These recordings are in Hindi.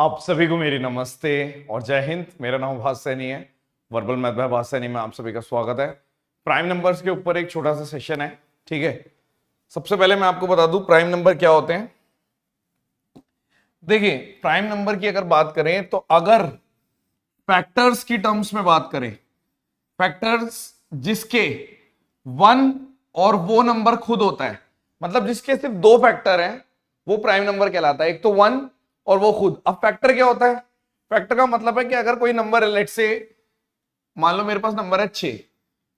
आप सभी को मेरी नमस्ते और जय हिंद। मेरा नाम भास सैनी है। वर्बल मैथ बाय भास सैनी में आप सभी का स्वागत है। प्राइम नंबर्स के ऊपर एक छोटा सा सेशन है, ठीक है। सबसे पहले मैं आपको बता दूं प्राइम नंबर क्या होते हैं। देखिए, प्राइम नंबर की अगर बात करें तो अगर फैक्टर्स की टर्म्स में बात करें, फैक्टर्स जिसके वन और वो नंबर खुद होता है, मतलब जिसके सिर्फ दो फैक्टर हैं, वो प्राइम नंबर कहलाता है। एक तो वन और वो खुद। अब फैक्टर क्या होता है? फैक्टर का मतलब है कि अगर कोई नंबर है, लेट से मान लो मेरे पास नंबर है 6,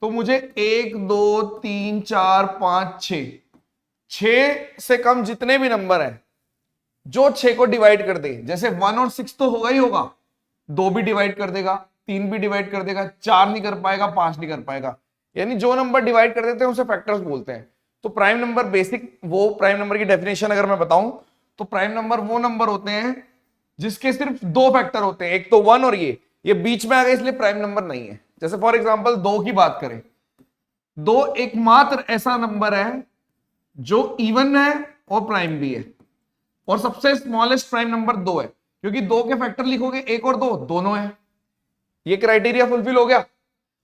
तो मुझे 1 2 3 4 5 6 से कम जितने भी नंबर है जो 6 को डिवाइड कर दे, जैसे 1 और 6 तो होगा ही होगा, 2 भी डिवाइड कर देगा, 3 भी डिवाइड कर देगा, 4 नहीं कर पाएगा, 5 नहीं कर पाएगा, यानी जो नंबर डिवाइड कर देते हैं उसे फैक्टर्स बोलते हैं। तो प्राइम नंबर बेसिक, वो प्राइम नंबर की डेफिनेशन अगर मैं बताऊं तो प्राइम नंबर वो नंबर होते हैं जिसके सिर्फ दो फैक्टर होते हैं, एक तो वन और ये बीच में आ गए इसलिए प्राइम नंबर नहीं है। जैसे फॉर एग्जांपल 2 की बात करें, 2 एकमात्र ऐसा नंबर है जो इवन है और प्राइम भी है, और सबसे स्मॉलेस्ट प्राइम नंबर 2 है, क्योंकि 2 के फैक्टर लिखोगे 1 और 2 दोनों है। ये क्राइटेरिया फुलफिल हो गया।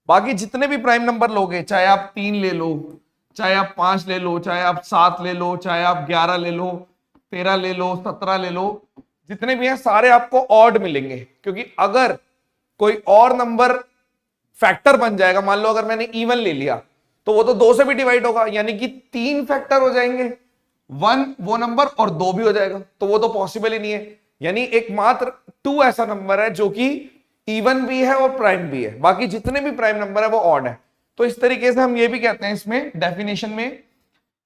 बाकी जितने भी प्राइम नंबर लोगे, चाहे आप 3 ले लो, चाहे आप 5 ले लो, चाहे आप 7 ले लो, चाहे आप 11 ले लो, 13 ले लो, 17 ले लो, जितने भी हैं सारे आपको ऑड मिलेंगे, क्योंकि अगर कोई और नंबर फैक्टर बन जाएगा, मान लो अगर मैंने इवन ले लिया तो वो तो 2 से भी डिवाइड होगा, यानी कि 3 फैक्टर हो जाएंगे, 1 वो नंबर और 2 भी हो जाएगा, तो वो तो पॉसिबल ही नहीं है। यानी एकमात्र 2 ऐसा नंबर है जो कि इवन भी है और प्राइम भी है, बाकी जितने भी प्राइम नंबर है वो ऑड है। तो इस तरीके से हम ये भी कहते हैं इसमें डेफिनेशन में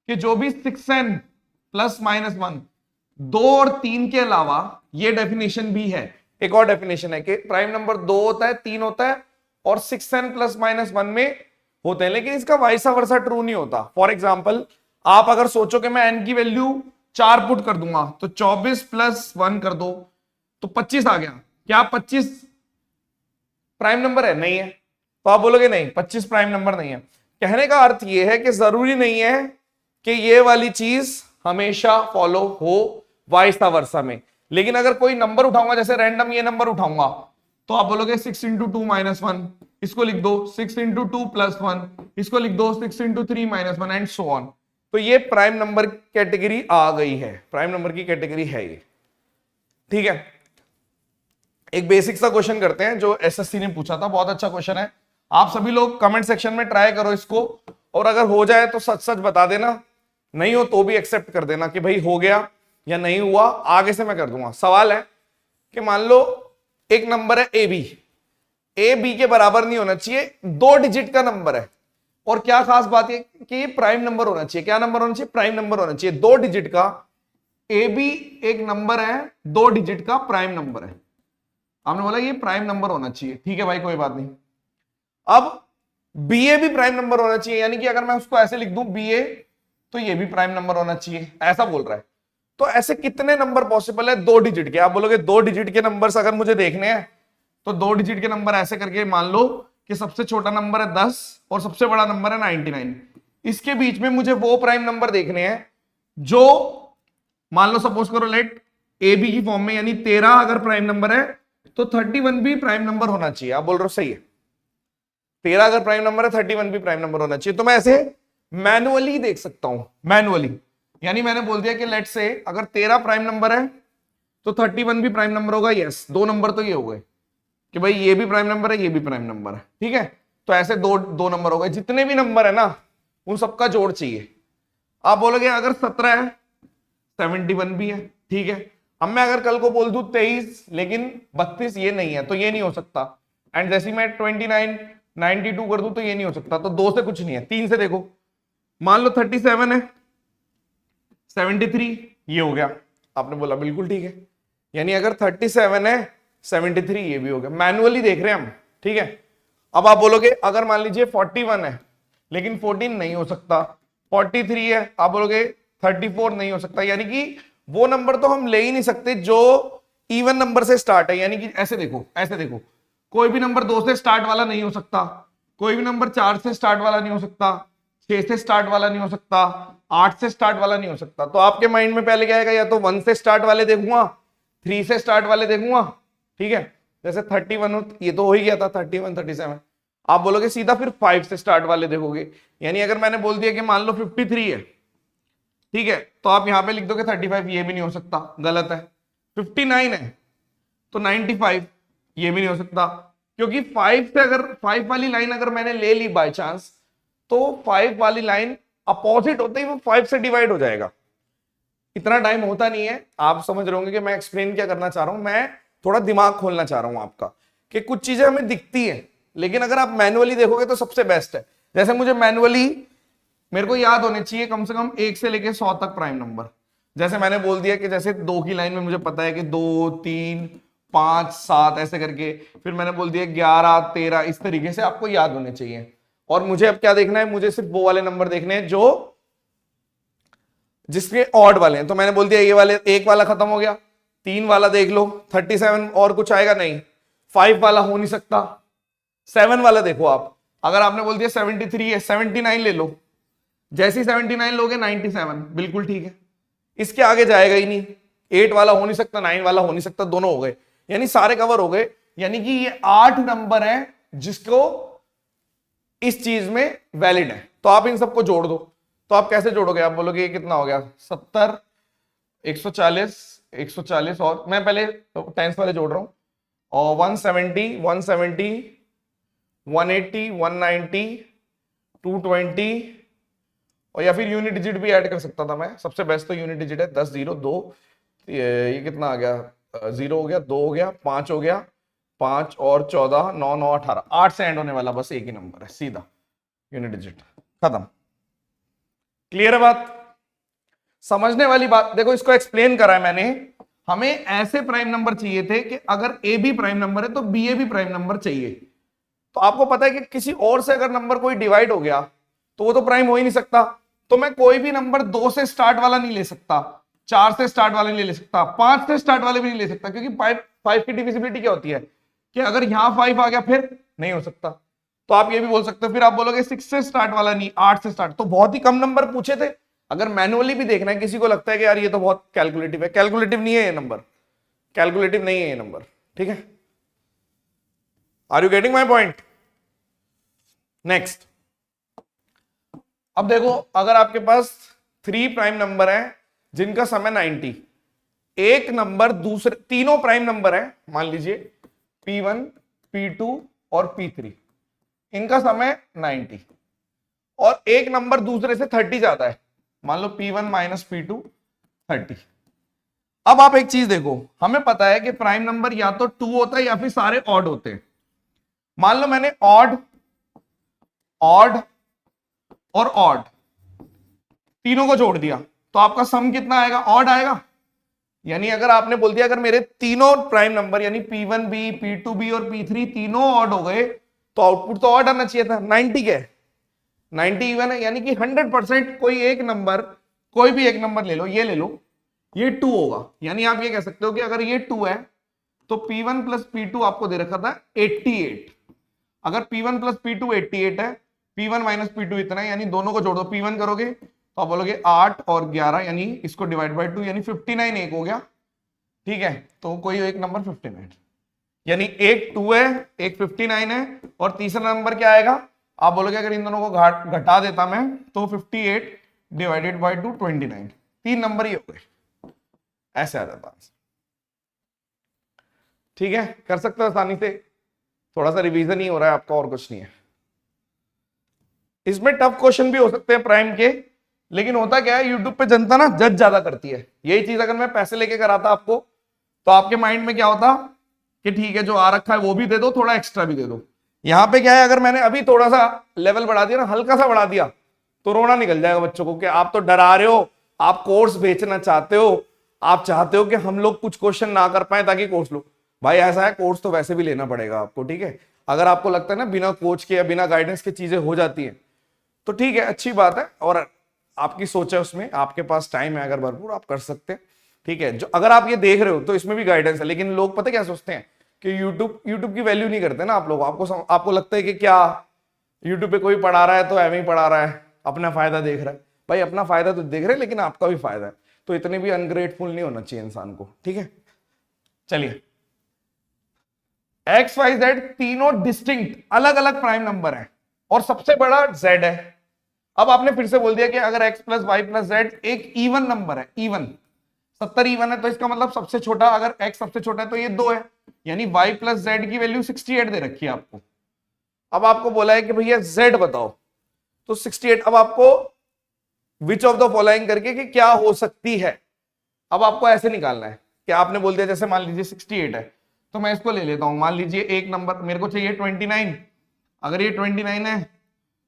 कि जो भी 6n प्लस माइनस 1, 2 और 3 के अलावा, ये डेफिनेशन भी है, एक और डेफिनेशन है कि प्राइम नंबर 2 होता है, 3 होता है और 6n प्लस माइनस 1 में होते हैं, लेकिन इसका वाइसा वर्सा ट्रू नहीं होता। फॉर एग्जाम्पल आप अगर सोचो कि मैं n की वैल्यू 4 पुट कर दूंगा, तो 24 प्लस 1 कर दो तो 25 आ गया। क्या 25 प्राइम नंबर है? नहीं है। तो आप बोलोगे नहीं 25 प्राइम नंबर नहीं है। कहने का अर्थ यह है कि जरूरी नहीं है कि ये वाली चीज हमेशा फॉलो हो वाइसा वर्सा में, लेकिन अगर कोई नंबर उठाऊंगा, जैसे रैंडम ये नंबर उठाऊंगा, तो आप बोलोगे 6 इंटू 2 माइनस 1, इसको लिख दो 6 इंटू 2 प्लस 1, इसको लिख दो 6 into 3 minus 1 and so on. तो ये प्राइम नंबर कैटेगरी आ गई है, प्राइम नंबर की कैटेगरी है ये, ठीक है। एक बेसिक सा क्वेश्चन करते हैं जो एसएससी ने पूछा था, बहुत अच्छा क्वेश्चन है। आप सभी लोग कमेंट सेक्शन में ट्राई करो इसको, और अगर हो जाए तो सच सच बता देना, नहीं हो तो भी एक्सेप्ट कर देना कि भाई हो गया या नहीं हुआ, आगे से मैं कर दूंगा। सवाल है कि मान लो एक नंबर है ए बी के बराबर नहीं होना चाहिए, 2 डिजिट का नंबर है, और क्या खास बात है कि ये प्राइम नंबर होना चाहिए। क्या नंबर होना चाहिए? प्राइम नंबर होना चाहिए, 2 डिजिट का। ए बी एक नंबर है, 2 डिजिट का प्राइम नंबर है। आपने बोला ये प्राइम नंबर होना चाहिए, ठीक है भाई, कोई बात नहीं। अब बी ए भी प्राइम नंबर होना चाहिए, यानी कि अगर मैं उसको ऐसे लिख दूं बी ए, तो ये भी प्राइम नंबर होना चाहिए, ऐसा बोल रहा है। तो ऐसे कितने नंबर पॉसिबल है 2 डिजिट के? आप बोलोगे 2 डिजिट के नंबर्स अगर मुझे देखने हैं, तो 2 डिजिट के नंबर ऐसे करके मान लो कि सबसे छोटा नंबर है 10 और सबसे बड़ा नंबर है 99। इसके बीच में मुझे वो प्राइम नंबर देखने हैं जो, मान लो सपोज करो लेट ए बी की फॉर्म में, यानी 13 अगर प्राइम नंबर है तो 31 भी प्राइम नंबर होना चाहिए। आप बोल रहे हो सही है, 13 अगर प्राइम नंबर है 31 भी प्राइम नंबर होना चाहिए। तो मैं ऐसे मैनुअली देख सकता हूं, मैनुअली, यानी मैंने बोल दिया कि लेट से अगर 13 प्राइम नंबर है तो 31 भी प्राइम नंबर होगा। यस, 2 नंबर तो ये हो गए कि भाई ये भी प्राइम नंबर है, ये भी प्राइम नंबर है, ठीक है। तो ऐसे दो नंबर हो गए। जितने भी नंबर है ना उन सबका जोड़ चाहिए। आप बोलोगे अगर 17 है 71 भी है, ठीक है। अब मैं अगर कल को बोल दूं 23 लेकिन 32 ये नहीं है, तो ये नहीं हो सकता। एंड जैसे मैं 29 92 कर दूं तो ये नहीं हो सकता। तो 2 से कुछ नहीं है, 3 से देखो। मान लो 37 है 73, ये हो गया। आपने बोला बिल्कुल ठीक है, यानी अगर 37 है 73 ये भी हो गया। मैनुअली देख रहे हैं हम, ठीक है। अब आप बोलोगे अगर मान लीजिए 41 है लेकिन 14 नहीं हो सकता, 43 है, आप बोलोगे 34 नहीं हो सकता, यानी कि वो नंबर तो हम ले ही नहीं सकते जो इवन नंबर से स्टार्ट है। यानी कि ऐसे देखो, ऐसे देखो, कोई भी नंबर 2 से स्टार्ट वाला नहीं हो सकता, कोई भी नंबर 4 से स्टार्ट वाला नहीं हो सकता, 6 से स्टार्ट वाला नहीं हो सकता, 8 से स्टार्ट वाला नहीं हो सकता। तो आपके माइंड में पहले क्या आएगा? या तो 1 से स्टार्ट वाले देखूंगा, 3 से स्टार्ट वाले देखूंगा, ठीक है, जैसे 31 ये तो हो ही गया था, 31 37। आप बोलोगे सीधा फिर 5 से स्टार्ट वाले देखोगे, यानी अगर मैंने बोल दिया कि मान लो 53 है, ठीक है, तो आप यहां पे लिख दोगे 35, ये भी नहीं हो सकता, गलत है। 59 है तो 95, ये भी नहीं हो सकता, क्योंकि 5 से अगर 5 वाली लाइन अगर मैंने ले ली बाय चांस, तो 5 वाली लाइन अपोजिट होते ही वो 5 से डिवाइड हो जाएगा। इतना टाइम होता नहीं है, आप समझ रहे होंगे कि मैं एक्सप्लेन क्या करना चाह रहा हूं, मैं थोड़ा दिमाग खोलना चाह रहा हूं आपका, कि कुछ चीजें हमें दिखती हैं, लेकिन अगर आप मैनुअली देखोगे तो सबसे बेस्ट है। जैसे मुझे मैनुअली मेरे को याद होने चाहिए कम से कम 1 से लेके 100 तक प्राइम नंबर। जैसे मैंने बोल दिया कि जैसे 2 की लाइन में मुझे पता है कि 2 3 5 7 ऐसे करके, फिर मैंने बोल दिया 11 13, इस तरीके से आपको याद होने चाहिए। और मुझे अब क्या देखना है, मुझे सिर्फ वो वाले नंबर देखने हैं जो जिसके ऑड वाले हैं। तो मैंने बोल दिया ये वाले, 1 वाला खत्म हो गया, 3 वाला देख लो, 37 और कुछ आएगा नहीं, 5 वाला हो नहीं सकता, 7 वाला देखो आप, अगर आपने बोल दिया 73 है, 79 ले लो, जैसे ही 79 लोगे 97, बिल्कुल ठीक है, इसके आगे जाएगा ही नहीं। 8 वाला हो नहीं सकता, 9 वाला हो नहीं सकता, दोनों हो गए, यानी सारे कवर हो गए। यानी कि ये 8 नंबर है जिसको इस चीज में वैलिड है। तो आप इन सबको जोड़ दो, तो आप कैसे जोड़ोगे, आप बोलोगे ये कितना हो गया, 70 140 140, और मैं पहले टेंस वाले जोड़ रहा हूं, और 170 170 180 190 220, और या फिर यूनिट डिजिट भी ऐड कर सकता था मैं, सबसे बेस्ट तो यूनिट डिजिट है, 10 0 2, ये कितना आ गया, 0 हो गया, 2 हो गया, 5 हो गया, 5 और 14 9 9 18, 8 से एंड होने वाला बस एक ही नंबर है, सीधा यूनिट डिजिट, खत्म। क्लियर है बात, समझने वाली बात। देखो इसको एक्सप्लेन करा है मैंने, हमें ऐसे प्राइम नंबर चाहिए थे कि अगर ए भी प्राइम नंबर है तो बी ए भी प्राइम नंबर चाहिए। तो आपको पता है कि किसी और से अगर नंबर कोई डिवाइड हो गया तो वो तो प्राइम हो ही नहीं सकता, तो मैं कोई भी नंबर 2 से स्टार्ट वाला नहीं ले सकता, 4 से स्टार्ट वाला नहीं ले सकता, 5 से स्टार्ट वाले भी नहीं ले सकता, क्योंकि 5 की डिविजिबिलिटी क्या होती है कि अगर यहां 5 आ गया फिर नहीं हो सकता। तो आप ये भी बोल सकते हो, फिर आप बोलोगे 6 से स्टार्ट वाला नहीं, 8 से स्टार्ट, तो बहुत ही कम नंबर पूछे थे। अगर मैनुअली भी देखना है, किसी को लगता है कि यार ये तो बहुत कैलकुलेटिव है, कैलकुलेटिव नहीं है ये नंबर, कैलकुलेटिव नहीं है ये नंबर, ठीक है। Are you getting my point? Next, अब देखो अगर आपके पास 3 प्राइम नंबर है जिनका समय 90, एक नंबर दूसरे, तीनों प्राइम नंबर है, मान लीजिए P1 P2 और P3, इनका समय 90, और एक नंबर दूसरे से 30 जाता है, मान लो P1 माइनस P2 30। अब आप एक चीज देखो, हमें पता है कि प्राइम नंबर या तो 2 होता है या फिर सारे ऑड होते हैं। मान लो मैंने ऑड ऑड और ऑड तीनों को जोड़ दिया, तो आपका सम कितना आएगा, ऑड आएगा। यानी अगर आपने बोल दिया अगर मेरे तीनों प्राइम नंबर यानी P1B P2B और P3 तीनों ऑड हो गए तो आउटपुट तो ऑड आना चाहिए था, 90 क्या है, 90 इवन है, यानी कि 100% कोई एक नंबर, कोई भी एक नंबर ले लो, ये ले लो, ये 2 होगा। यानी आप ये कह सकते हो कि अगर ये 2 है तो P1 प्लस P2 आपको दे रखा था 88, अगर P1 प्लस P2 88 है, P1 माइनस P2 इतना है, यानी दोनों को जोड़ दो, P1 करोगे तो आप बोलोगे 8 और 11, यानी इसको डिवाइड बाय 2, यानी 59 एक हो गया, ठीक है। तो कोई एक नंबर 59, यानी एक 2 है एक 59 है, और तीसरा नंबर क्या आएगा, आप बोलोगे अगर इन दोनों को घटा देता मैं तो 58 डिवाइडेड बाय 2 29, 3 नंबर ही हो गए, ऐसे आ जाता आंसर, ठीक है, कर सकते हो आसानी से। थोड़ा सा रिवीजन ही हो रहा है आपका, और कुछ नहीं है। इसमें टफ क्वेश्चन भी हो सकते हैं प्राइम के, लेकिन होता क्या है यूट्यूब पे जनता ना जज ज्यादा करती है। यही चीज अगर मैं पैसे लेके कराता आपको तो आपके माइंड में क्या होता कि ठीक है जो आ रखा है वो भी दे दो, थोड़ा एक्स्ट्रा भी दे दो। यहां पे क्या है, अगर मैंने अभी थोड़ा सा लेवल बढ़ा दिया ना, हल्का सा बढ़ा दिया, तो रोना निकल जाएगा बच्चों को कि आप तो डरा रहे हो, आप कोर्स बेचना चाहते हो, आप चाहते हो कि हम लोग कुछ क्वेश्चन ना कर पाए ताकि कोर्स लो। भाई ऐसा है, कोर्स तो वैसे भी लेना पड़ेगा आपको, ठीक है। अगर आपको लगता है ना बिना कोच के या बिना गाइडेंस के चीजें हो जाती है तो ठीक है, अच्छी बात है, और आपकी सोच है उसमें, आपके पास टाइम है अगर भरपूर, आप कर सकते हैं, ठीक है। जो अगर आप ये देख रहे हो तो इसमें भी गाइडेंस है, लेकिन लोग पता क्या सोचते हैं कि यूट्यूब की वैल्यू नहीं करते ना आप लोग, आपको लगता है कि क्या यूट्यूब पे कोई पढ़ा रहा है तो एवं ही पढ़ा रहा है, अपना फायदा देख रहा है। भाई अपना फायदा तो देख रहे हैं, लेकिन आपका भी फायदा है, तो इतने भी अनग्रेटफुल नहीं होना चाहिए इंसान को, ठीक है। चलिए, एक्स वाई जेड तीनों डिस्टिंक्ट अलग अलग प्राइम नंबर है और सबसे बड़ा जेड है। अब आपने फिर से बोल दिया कि अगर X plus Y plus Z एक इवन नंबर है, इवन 70 इवन है, तो इसका मतलब सबसे छोटा, अगर एक्स सबसे छोटा है तो ये 2 है, यानी वाई प्लस जेड की वैल्यू 68 दे रखी है आपको। अब आपको बोला है कि भैया जेड बताओ, तो 68। अब आपको विच ऑफ द फॉलोइंग करके कि क्या हो सकती है, अब आपको ऐसे निकालना है कि आपने बोल दिया, जैसे मान लीजिए 68 है, तो मैं इसको ले लेता हूं, मान लीजिए एक नंबर मेरे को चाहिए 29। अगर ये 29 है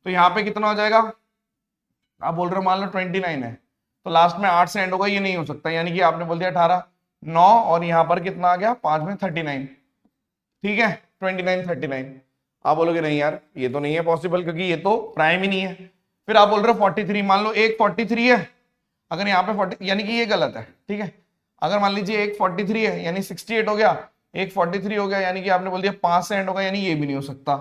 तो यहां पे कितना हो जाएगा, आप बोल रहे हो मान लो 29 है तो लास्ट में 8 से एंड होगा, ये नहीं हो सकता, यानी कि आपने बोल दिया 18, 9 और यहां पर कितना आ गया 5 में 39, ठीक है 29 39। आप बोलोगे नहीं यार ये तो नहीं है पॉसिबल, क्योंकि ये तो प्राइम ही नहीं है। फिर आप बोल रहे हो 43, मान लो एक 43 है, अगर यहाँ पे 40 यानी कि ये गलत है, ठीक है। अगर मान लीजिए एक 43 है यानी 68 हो गया, एक 43 हो गया यानी कि आपने बोल दिया 5 से एंड होगा, यानी ये भी नहीं हो सकता,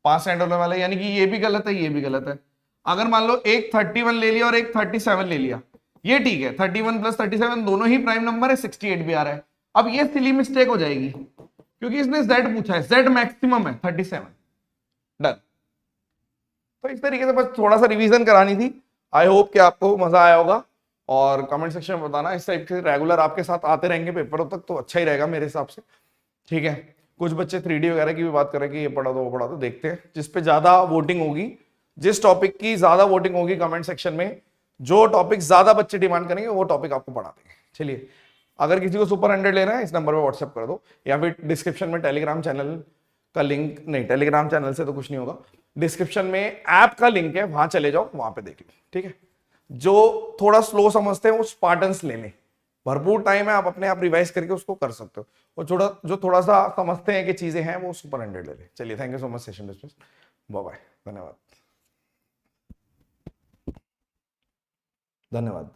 5 से एंड होने वाला, यानी कि ये भी गलत है, ये भी गलत है। अगर मान लो एक 31 ले लिया और एक 37 ले लिया, ये ठीक है, 31 प्लस 37 दोनों ही प्राइम नंबर है, 68 भी आ रहा है। अब ये सिली मिस्टेक हो जाएगी क्योंकि इसने जेड पूछा है, जेड मैक्सिमम है 37, डन। तो इस तरीके से बस थोड़ा सा रिवीजन करानी थी। आई होप कि आपको मजा आया होगा और कमेंट सेक्शन में बताना, इस टाइप के रेगुलर आपके साथ आते रहेंगे पेपरों तक तो अच्छा ही रहेगा मेरे हिसाब से, ठीक है। कुछ बच्चे 3D वगैरह की भी बात कर रहे हैं कि ये पढ़ा दो वो पढ़ा दो, देखते हैं जिस पे ज्यादा वोटिंग होगी, जिस टॉपिक की ज्यादा वोटिंग होगी कमेंट सेक्शन में, जो टॉपिक ज्यादा बच्चे डिमांड करेंगे वो टॉपिक आपको पढ़ा देंगे। चलिए, अगर किसी को सुपर 100 लेना है इस नंबर पे व्हाट्सएप कर दो, या फिर डिस्क्रिप्शन में टेलीग्राम चैनल का लिंक, नहीं टेलीग्राम चैनल से तो कुछ नहीं होगा, डिस्क्रिप्शन में ऐप का लिंक है, वहां चले जाओ, वहां पे देख लो, ठीक है। जो थोड़ा स्लो समझते हैं वो स्पार्टन्स ले लें, भरपूर टाइम है, आप अपने आप रिवाइज करके उसको कर सकते हो। और जो थोड़ा सा समझते हैं कि चीजें हैं वो सुपर 100 ले लें। चलिए, thank you so much, session dismiss, bye bye, धन्यवाद। धन्यवाद।